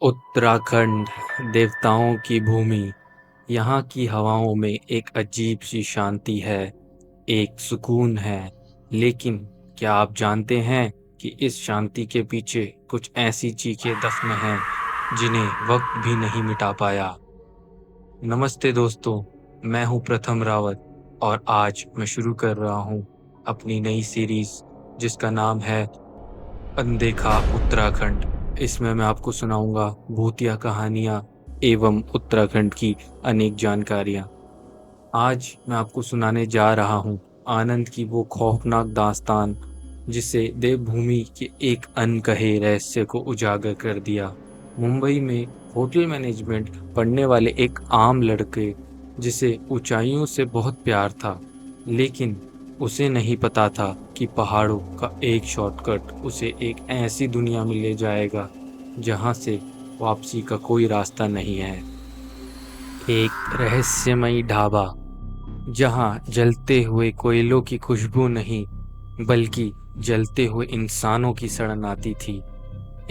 उत्तराखंड देवताओं की भूमि। यहाँ की हवाओं में एक अजीब सी शांति है, एक सुकून है। लेकिन क्या आप जानते हैं कि इस शांति के पीछे कुछ ऐसी चीखें दफन हैं जिन्हें वक्त भी नहीं मिटा पाया। नमस्ते दोस्तों, मैं हूँ प्रथम रावत और आज मैं शुरू कर रहा हूँ अपनी नई सीरीज जिसका नाम है अनदेखा उत्तराखंड। इसमें मैं आपको सुनाऊंगा भूतिया कहानियां एवं उत्तराखंड की अनेक जानकारियां। आज मैं आपको सुनाने जा रहा हूं आनंद की वो खौफनाक दास्तान जिसे देवभूमि के एक अनकहे रहस्य को उजागर कर दिया। मुंबई में होटल मैनेजमेंट पढ़ने वाले एक आम लड़के जिसे ऊंचाइयों से बहुत प्यार था, लेकिन उसे नहीं पता था कि पहाड़ों का एक शॉर्टकट उसे एक ऐसी दुनिया में ले जाएगा जहां से वापसी का कोई रास्ता नहीं है। एक रहस्यमयी ढाबा जहां जलते हुए कोयलों की खुशबू नहीं बल्कि जलते हुए इंसानों की सड़न आती थी।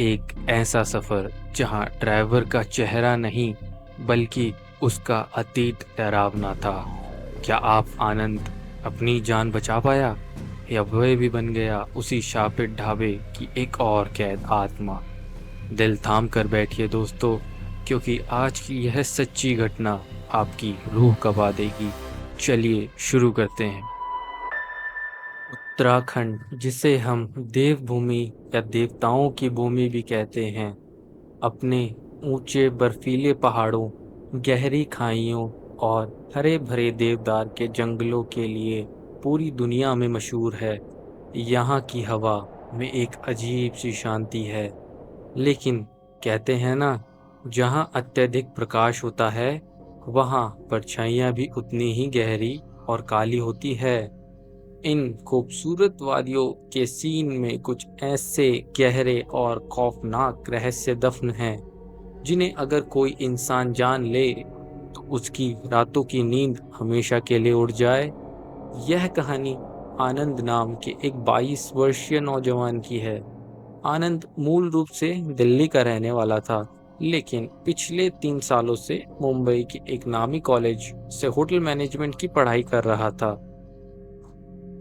एक ऐसा सफर जहां ड्राइवर का चेहरा नहीं बल्कि उसका अतीत डरावना था। क्या आप आनंद अपनी जान बचा पाया या वह भी बन गया उसी शापित ढाबे की एक और कैद आत्मा? दिल थाम कर बैठिए दोस्तों, क्योंकि आज की यह सच्ची घटना आपकी रूह कबा देगी। चलिए शुरू करते हैं। उत्तराखंड, जिसे हम देवभूमि या देवताओं की भूमि भी कहते हैं, अपने ऊंचे बर्फीले पहाड़ों, गहरी खाइयों और हरे भरे देवदार के जंगलों के लिए पूरी दुनिया में मशहूर है। यहाँ की हवा में एक अजीब सी शांति है, लेकिन कहते हैं ना, जहाँ अत्यधिक प्रकाश होता है वहाँ परछाइयाँ भी उतनी ही गहरी और काली होती है। इन खूबसूरत वादियों के सीन में कुछ ऐसे गहरे और खौफनाक रहस्य दफन हैं जिन्हें अगर कोई इंसान जान ले तो उसकी रातों की नींद हमेशा के लिए उड़ जाए। यह कहानी आनंद नाम के एक 22 वर्षीय नौजवान की है। आनंद मूल रूप से दिल्ली का रहने वाला था, लेकिन पिछले 3 सालों से मुंबई के एक नामी कॉलेज से होटल मैनेजमेंट की पढ़ाई कर रहा था।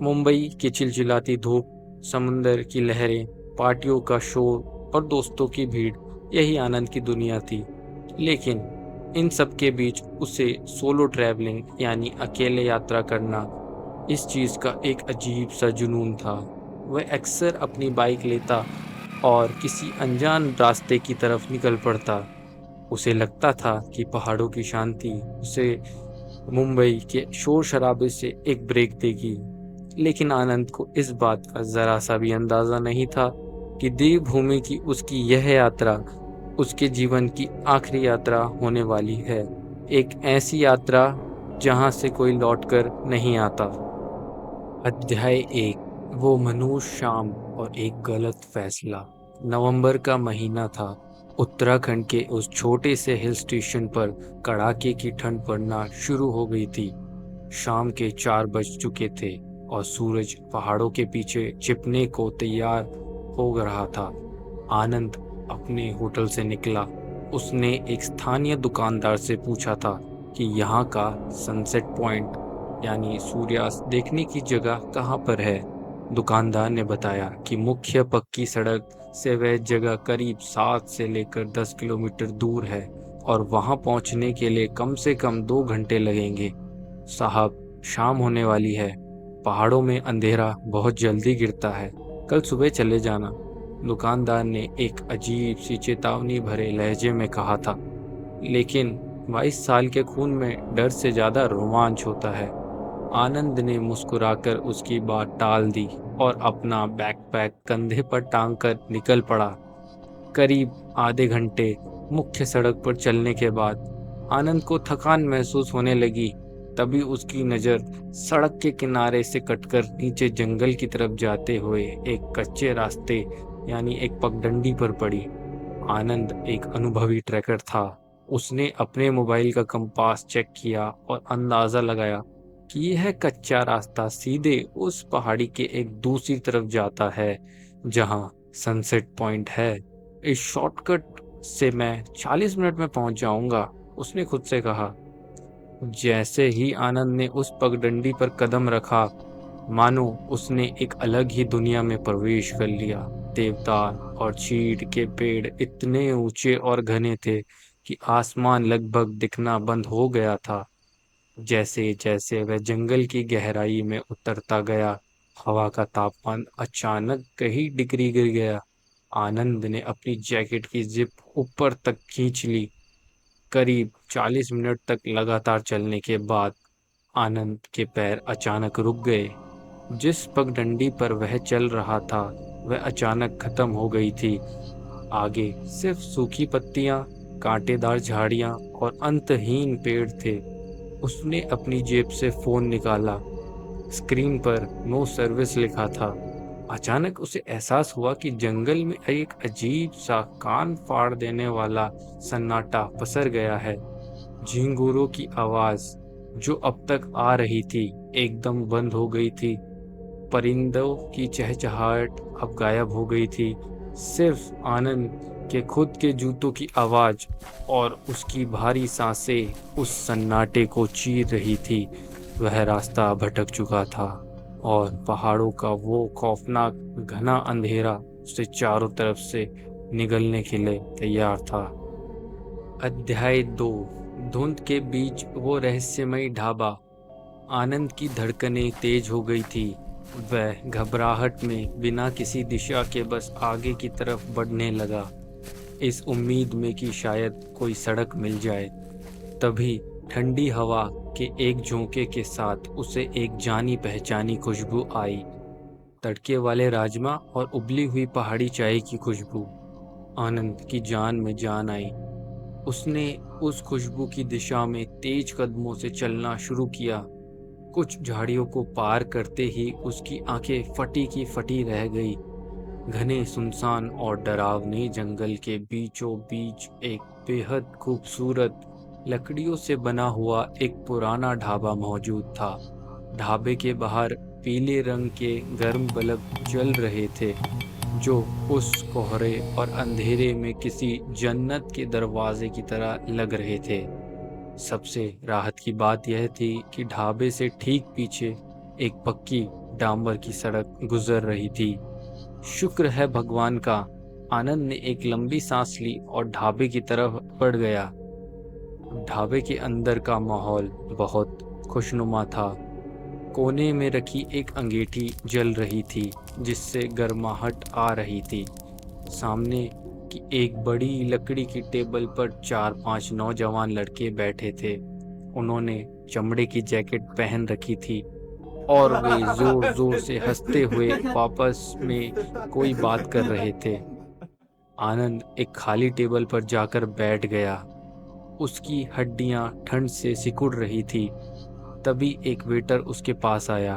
मुंबई की चिलचिलाती धूप, समुंदर की लहरें, पार्टियों का शोर और दोस्तों की भीड़, यही आनंद की दुनिया थी। लेकिन इन सब के बीच उसे सोलो ट्रैवलिंग यानी अकेले यात्रा करना, इस चीज़ का एक अजीब सा जुनून था। वह अक्सर अपनी बाइक लेता और किसी अनजान रास्ते की तरफ निकल पड़ता। उसे लगता था कि पहाड़ों की शांति उसे मुंबई के शोर शराबे से एक ब्रेक देगी। लेकिन आनंद को इस बात का जरा सा भी अंदाजा नहीं था कि देवभूमि की उसकी यह यात्रा उसके जीवन की आखिरी यात्रा होने वाली है। एक ऐसी यात्रा जहां से कोई लौटकर नहीं आता। अध्याय 1। वो मनहूस शाम और एक गलत फैसला। नवंबर का महीना था। उत्तराखंड के उस छोटे से हिल स्टेशन पर कड़ाके की ठंड पड़ना शुरू हो गई थी। शाम के 4 बज चुके थे और सूरज पहाड़ों के पीछे छिपने को तैयार हो रहा था। आनंद अपने होटल से निकला। उसने एक स्थानीय दुकानदार से पूछा था कि यहाँ का सनसेट पॉइंट यानी सूर्यास्त देखने की जगह कहाँ पर है। दुकानदार ने बताया कि मुख्य पक्की सड़क से वह जगह करीब 7 से लेकर 10 किलोमीटर दूर है और वहां पहुंचने के लिए कम से कम 2 घंटे लगेंगे। साहब, शाम होने वाली है। पहाड़ों में अंधेरा बहुत जल्दी गिरता है। कल सुबह चले जाना, दुकानदार ने एक अजीब सी चेतावनी भरे लहजे में कहा था। लेकिन 22 साल के खून में डर से ज्यादा रोमांच होता है। आनंद ने मुस्कुराकर उसकी बात टाल दी और अपना बैकपैक कंधे पर टांग कर निकल पड़ा। करीब आधे घंटे मुख्य सड़क पर चलने के बाद आनंद को थकान महसूस होने लगी। तभी उसकी नज़र सड़क के किनारे से कटकर नीचे जंगल की तरफ जाते हुए एक कच्चे रास्ते यानी एक पगडंडी पर पड़ी। आनंद एक अनुभवी ट्रैकर था। उसने अपने मोबाइल का कंपास चेक किया और अंदाजा लगाया कि यह कच्चा रास्ता सीधे उस पहाड़ी के एक दूसरी तरफ जाता है जहां सनसेट पॉइंट है। इस शॉर्टकट से मैं 40 मिनट में पहुंच जाऊंगा, उसने खुद से कहा। जैसे ही आनंद ने उस पगडंडी पर कदम रखा, मानो उसने एक अलग ही दुनिया में प्रवेश कर लिया। देवदार और चीड़ के पेड़ इतने ऊंचे और घने थे कि आसमान लगभग दिखना बंद हो गया था। जैसे जैसे वह जंगल की गहराई में उतरता गया, हवा का तापमान अचानक कई डिग्री गिर गया। आनंद ने अपनी जैकेट की जिप ऊपर तक खींच ली। करीब 40 मिनट तक लगातार चलने के बाद आनंद के पैर अचानक रुक गए। जिस पगडंडी पर वह चल रहा था, वह अचानक खत्म हो गई थी। आगे सिर्फ सूखी पत्तियां, कांटेदार झाड़ियां और अंतहीन पेड़ थे। उसने अपनी जेब से फोन निकाला। स्क्रीन पर नो सर्विस लिखा था। अचानक उसे एहसास हुआ कि जंगल में एक अजीब सा कान फाड़ देने वाला सन्नाटा पसर गया है। झिंगुरों की आवाज जो अब तक आ रही थी, एकदम बंद हो गई थी। परिंदों की चहचहाहट अब गायब हो गई थी। सिर्फ आनंद के खुद के जूतों की आवाज और उसकी भारी सांसें उस सन्नाटे को चीर रही थी। वह रास्ता भटक चुका था और पहाड़ों का वो खौफनाक घना अंधेरा उसे चारों तरफ से निगलने के लिए तैयार था। अध्याय 2। धुंध के बीच वो रहस्यमयी ढाबा। आनंद की धड़कनें तेज हो गई थी। वह घबराहट में बिना किसी दिशा के बस आगे की तरफ बढ़ने लगा, इस उम्मीद में कि शायद कोई सड़क मिल जाए। तभी ठंडी हवा के एक झोंके के साथ उसे एक जानी पहचानी खुशबू आई। तड़के वाले राजमा और उबली हुई पहाड़ी चाय की खुशबू। आनंद की जान में जान आई। उसने उस खुशबू की दिशा में तेज कदमों से चलना शुरू किया। कुछ झाड़ियों को पार करते ही उसकी आंखें फटी की फटी रह गई। घने सुनसान और डरावने जंगल के बीचों बीच एक बेहद खूबसूरत लकड़ियों से बना हुआ एक पुराना ढाबा मौजूद था। ढाबे के बाहर पीले रंग के गर्म बल्ब जल रहे थे, जो उस कोहरे और अंधेरे में किसी जन्नत के दरवाजे की तरह लग रहे थे। सबसे राहत की बात यह थी कि ढाबे से ठीक पीछे एक पक्की डांबर की सड़क गुजर रही थी। शुक्र है भगवान का। आनंद ने एक लंबी सांस ली और ढाबे की तरफ बढ़ गया। ढाबे के अंदर का माहौल बहुत खुशनुमा था। कोने में रखी एक अंगीठी जल रही थी, जिससे गर्माहट आ रही थी। सामने की एक बड़ी लकड़ी की टेबल पर 4-5 नौजवान लड़के बैठे थे। उन्होंने चमड़े की जैकेट पहन रखी थी और वे जोर जोर से हंसते हुए आपस में कोई बात कर रहे थे। आनंद एक खाली टेबल पर जाकर बैठ गया। उसकी हड्डियां ठंड से सिकुड़ रही थी। तभी एक वेटर उसके पास आया।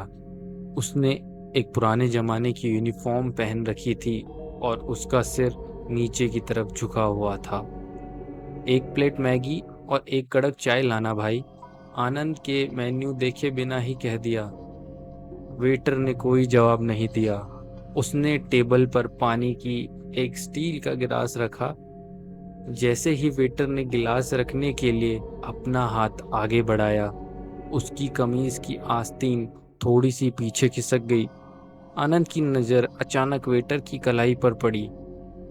उसने एक पुराने जमाने की यूनिफॉर्म पहन रखी थी और उसका सिर नीचे की तरफ झुका हुआ था। एक प्लेट मैगी और एक कड़क चाय लाना भाई, आनंद के मेन्यू देखे बिना ही कह दिया। वेटर ने कोई जवाब नहीं दिया। उसने टेबल पर पानी की एक स्टील का गिलास रखा। जैसे ही वेटर ने गिलास रखने के लिए अपना हाथ आगे बढ़ाया, उसकी कमीज की आस्तीन थोड़ी सी पीछे खिसक गई। आनंद की नज़र अचानक वेटर की कलाई पर पड़ी।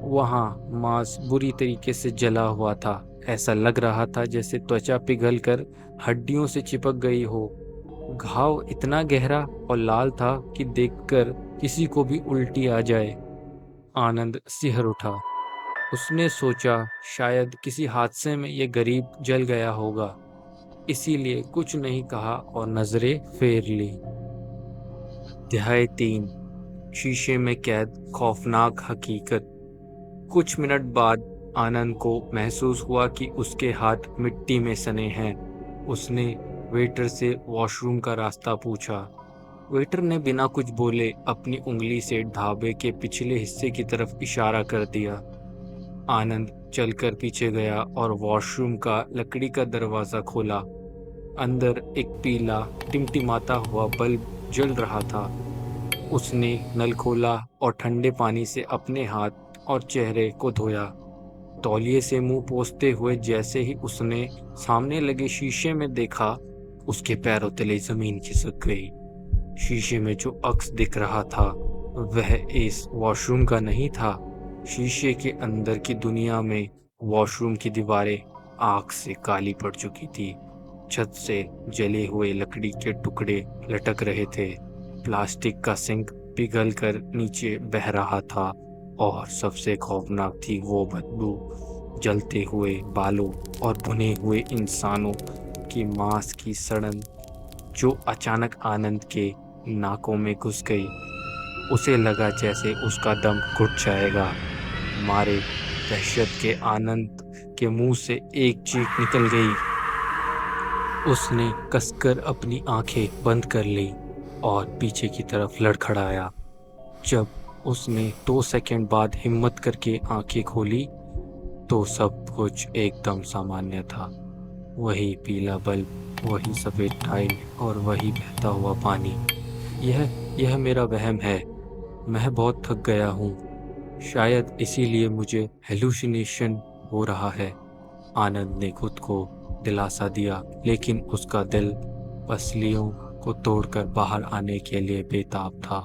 वहाँ मांस बुरी तरीके से जला हुआ था। ऐसा लग रहा था जैसे त्वचा पिघलकर हड्डियों से चिपक गई हो। घाव इतना गहरा और लाल था कि देखकर किसी को भी उल्टी आ जाए। आनंद सिहर उठा। उसने सोचा शायद किसी हादसे में ये गरीब जल गया होगा, इसीलिए कुछ नहीं कहा और नजरें फेर ली। अध्याय 3। शीशे में कैद खौफनाक हकीकत। कुछ मिनट बाद आनंद को महसूस हुआ कि उसके हाथ मिट्टी में सने हैं। उसने वेटर से वॉशरूम का रास्ता पूछा। वेटर ने बिना कुछ बोले अपनी उंगली से ढाबे के पिछले हिस्से की तरफ इशारा कर दिया। आनंद चलकर पीछे गया और वॉशरूम का लकड़ी का दरवाजा खोला। अंदर एक पीला टिमटिमाता हुआ बल्ब जल रहा था। उसने नल खोला और ठंडे पानी से अपने हाथ और चेहरे को धोया। तौलिए से मुंह पोंछते हुए जैसे ही उसने सामने लगे शीशे में देखा, उसके पैरों तले जमीन खिसक गई। शीशे में जो अक्स दिख रहा था वह इस वॉशरूम का नहीं था। शीशे के अंदर की दुनिया में वॉशरूम की दीवारें आग से काली पड़ चुकी थी। छत से जले हुए लकड़ी के टुकड़े लटक रहे थे। प्लास्टिक का सिंक पिघल कर नीचे बह रहा था और सबसे खौफनाक थी वो बदबू, जलते हुए बालों और भुने हुए इंसानों की मांस की सड़न जो अचानक आनंद के नाकों में घुस गई। उसे लगा जैसे उसका दम घुट जाएगा। मारे दहशत के आनंद के मुंह से एक चीख निकल गई। उसने कसकर अपनी आंखें बंद कर ली और पीछे की तरफ लड़खड़ाया। जब उसने 2 सेकंड बाद हिम्मत करके आंखें खोली तो सब कुछ एकदम सामान्य था। वही पीला बल्ब, वही सफेद टाइल और वही बहता हुआ पानी। यह मेरा वहम है। मैं बहुत थक गया हूँ। शायद इसीलिए मुझे हेलुसिनेशन हो रहा है। आनंद ने खुद को दिलासा दिया, लेकिन उसका दिल पसलियों को तोड़कर बाहर आने के लिए बेताब था।